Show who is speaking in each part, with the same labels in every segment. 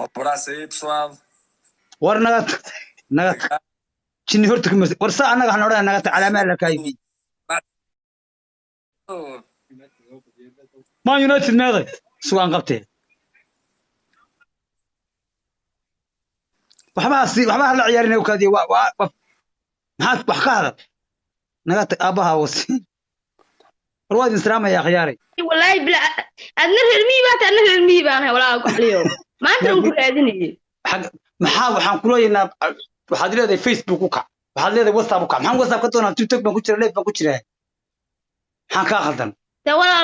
Speaker 1: abraço aí, pessoal.
Speaker 2: war naga jinni horta kuma war saa anaga waxaan odhanayaa naga calaamaad la kaybi Man United meeday sugan qabtay waxba la ciyaarinay oo kaadiyo maxaad wax ka hadal naga aabaha wasi war waad islaamaya khiyaaray
Speaker 3: wallahi bila adna reermii baan walaa ku xaliyo maanta uu raadinayay
Speaker 2: maxaa waxaan ku leeyahay waxaad leedahay Facebook ku kac waxaad leedahay WhatsApp ku kac maxaan WhatsApp ka doonaa TikTok baan ku jiraa live baan ku jiraa maxaan ka khaldan
Speaker 3: walaa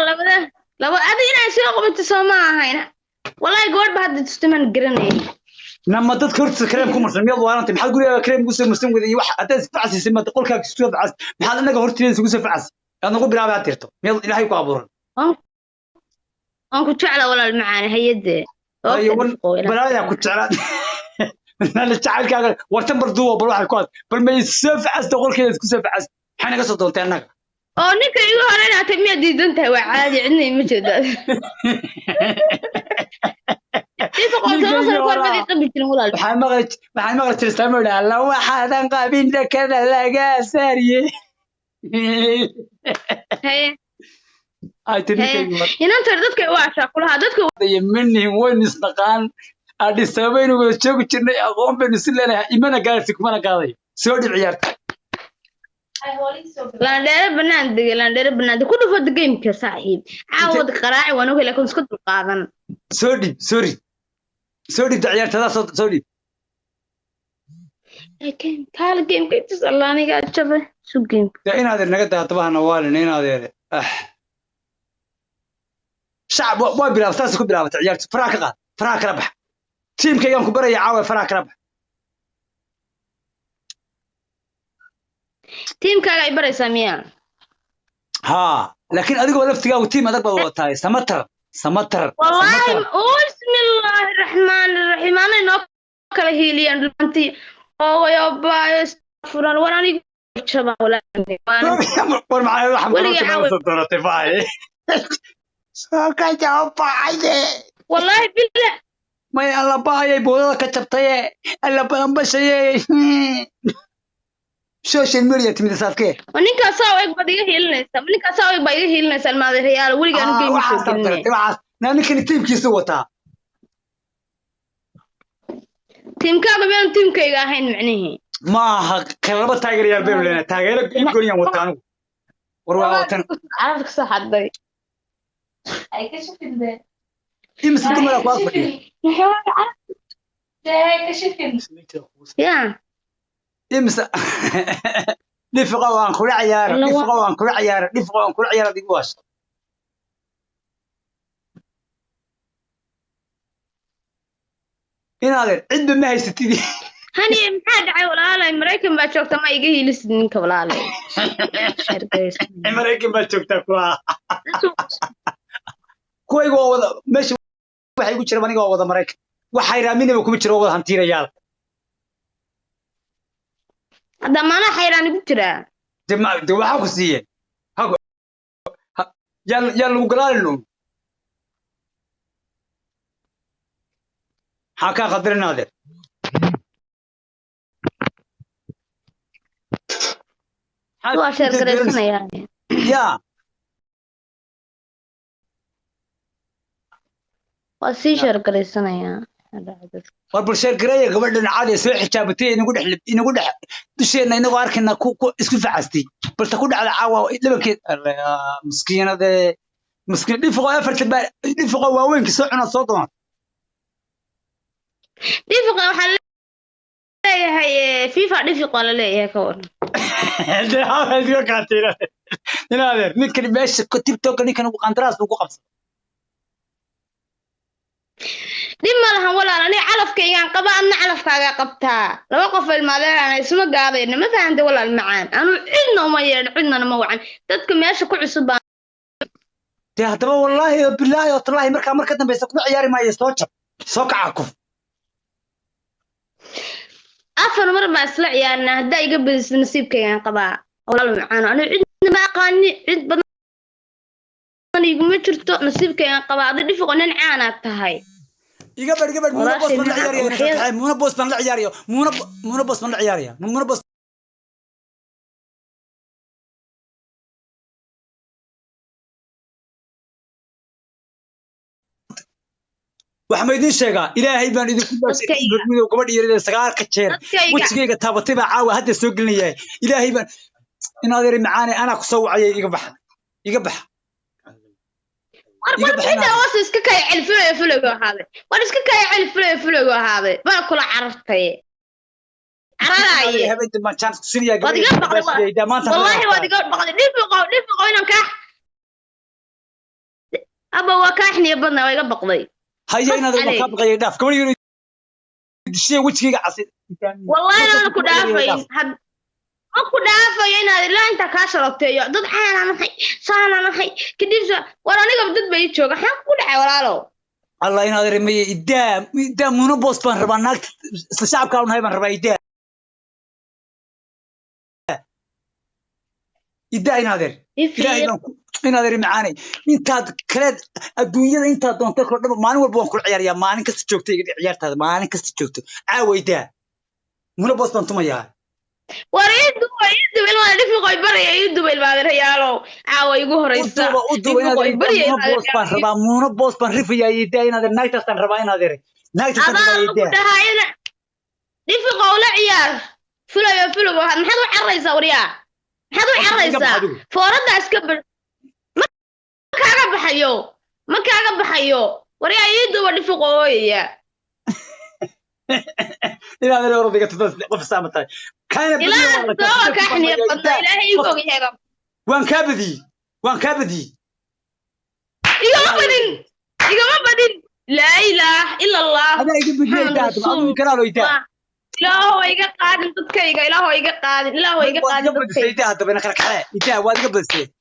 Speaker 3: laba adi inay soo qabato Soomaa ahayna wallahi goor baad tustaman garanay
Speaker 2: nama dadka horta kareem ku marsan meel waarantay maxaad guriga kareem ku soo marsan waday wax aad isfacsiisay ma qolkaaga soo facas maxaad anaga hortiisa ugu soo facas aad nagu bilaabay aad tirto meel ilaahay ku abuuran
Speaker 3: aan ku jeclaa walaal macaan hay'adda
Speaker 2: balaaya ku jeclaa nala jacaylkaaga wartan barduwa bal waxa ku aad bal ma soo facas qolkeeda isku soo facas maxay naga soo doontay anaga
Speaker 3: oo ninka igu horena tamiya diidan tahay waa caadi cidna ma jeedo
Speaker 2: waxaan maqlay tirsaamada la waxaadan qaabinta kada laga saariye
Speaker 3: inanta dadka waa shaqulaha dadka
Speaker 2: yimini weyn isnaqaan adisabeynu wada joogi jirnay aqoon baynu si leenahay imana gaarsi kuma qaaday soo dhib ciyaarta
Speaker 3: landheere banaan ku dhufo gameka saaxiib caawad qaraaci waan ogeey laakiin isku dul qaadan
Speaker 2: soo dhib ciyaartada soo dhib
Speaker 3: laakiin kaal gameka intaas allaaniga jabe su gameka
Speaker 2: inaad naga daatobahana waalin inaad yeere shacab waa bilaabtaas ku bilaabatay ciyaarta faraha kala bax tiimkaygan ku baraya caawa faraha kala bax
Speaker 3: tiimkaaga ay baraysaa miyaa
Speaker 2: laakiin adigoo laftigaagu tiim adag baad watahay samatar
Speaker 3: wallahi bismillaahi raxmaani raxiim anay noo kala hiiliyaan dhulantii oo wayo baayo furan war anigu jaba walaal
Speaker 2: war maxay waxaan doonatay baaye soo ka jawaabaye
Speaker 3: wallahi billah
Speaker 2: may alla baaye boodada ka jabtay alla bambashay social media timid saafkee
Speaker 3: ninkaas oo eeg badiga hiilinaysa maada real waliga anu geeyay soo gelin
Speaker 2: ninkan tiimkiisa wataa
Speaker 3: tiimkaaga baan tiimkayga ahayn macnaheedu
Speaker 2: ma aha kalaba taageerayaal baan leeyahay taageero gooniyan wataa anigu war waa watan
Speaker 3: aragka saxaday
Speaker 4: ay ka shaqeynaa
Speaker 2: imisa dumar ku afadhiyo
Speaker 4: ka shaqeynaa
Speaker 2: imisa dhifqa waan kula ciyaara digu waas inaad cid ma haysatid
Speaker 3: hani maxaa dhacay walaalay Mareykan baa joogta ma iga hiilisid ninka walaalay
Speaker 2: Mareykan baa joogta kuwaygu wada meesha waxay ku jiraan aniga wada Mareykan waxay raaminayba kuma jiro wada hantiirayaal
Speaker 3: هذا ما أنا حيران بترى.
Speaker 2: ده وحاجة سيء. هاكو يلا وقلال لهم. حكا قدر نادر.
Speaker 3: هو شركة رئيسنا يعني.
Speaker 2: يا.
Speaker 3: وسي شركة رئيسنا يعني.
Speaker 2: والبرشير قرية قبل أن عادي يسوي حجابتين نقول دشينا إنه أركنا إسكو فعستي بس تقول على عوا لما كده مسكين هذا مسكين اللي فوق أفرت البال اللي فوق وين كسوعنا صوتهم
Speaker 3: اللي فوق حل هي فيفا اللي فوق ولا لا يا كون
Speaker 2: ده هذا كاتيرا هذا ممكن باش كتب توكني كانوا قندراس وقفص
Speaker 3: لما لها ولا أنا علف كيان قبا أنا علف كاجا قبتها لو قف الماذا أنا اسمه قاضي ما فهمت ولا المعان أنا عندنا ما عندنا موعن تذكر يا شكو عصبان
Speaker 2: ده والله بالله والله مركا بيسكو عياري ما يستوجب سوق عاكف
Speaker 3: أفر مرة ما أسلع يعني هدا يقبل نصيب كيان قبا ولا المعان أنا عندنا باقاني عند بدن يقوم يشرتو نصيب كيان قبا هذا اللي فوق نعانات هاي
Speaker 2: يقبل مونا بوس من العيارية مونا بوس من العيارية مونا بوس من العيارية مونا بوس وحميدين شيغا إلهي بان إذا كنت برميدو قبل يريد سقار كتير وجهيga taabatay baa caawa hadda soo gelinayay ilaahay baan inaad yiri macaani ana ku soo wacay iga bax
Speaker 3: warqadda hoos iska kay cilfulay ahaaday war iska kay cilfulay ahaaday baa kula carartay cararaay
Speaker 2: habeentii ma chance siniya
Speaker 3: wallahi wadiga baqday dhib inaan ka aba waa ka xniya badna waa iga baqday
Speaker 2: هيا أنا ذا مكاب غير داف كمان يريد الشيء وجهي عصير
Speaker 3: والله أنا كدافين أكو دافين أنا لا أنت كاشرت يا ضد حين أنا حي صار أنا حي كديش وأنا نقدر ضد بيتشوك حين كل حوالله
Speaker 2: الله ينادر مي إدام منو بوس بان ربانك الشعب كانوا هاي بان ربا إدام ينادر ينادر معاني أنت كرد الدنيا أنت دون تكرر ما نقول بون كل عيار يا ما أنا كست شوكتي عيار هذا ما أنا كست شوكتي عاويدا منو بوس بان توما يا
Speaker 3: وريد بالله اللي في غيبر يدو بالبادر يالو عاوي يقهر يسا
Speaker 2: منو بوس بان ريف يا يدا ينادر نايت أستان ربا ينادر نايت أستان ربا يدا
Speaker 3: دي في قولة عيار فلو ما حدو عريسا وريا حدو عريسا فورد أسكبر ما كاغا بحيو وريا يدو ودي في قوية
Speaker 2: إلا هذا لو رضيك تدرس قف سامتاي كان
Speaker 3: إلا سوا كحني قطع إلهي يقوي هيك
Speaker 2: وان كابدي
Speaker 3: إيقا ما بدين لا إله إلا الله
Speaker 2: هذا يجيب بجيل داد ما كرالو يدا
Speaker 3: إلهو إيقا قادم تدكيقا إلهو إيقا قادم
Speaker 2: تدكيقا هذا بينا خلق حلاء إيدا واد قبل سي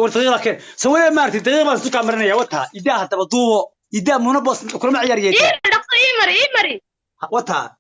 Speaker 2: ورتغير لكن سوينا مارتي تغير ما سوكا مرنيا وتها إيدا هذا بدو إيدا منبوس كل ما عيار يدا
Speaker 3: إيه مري
Speaker 2: وتها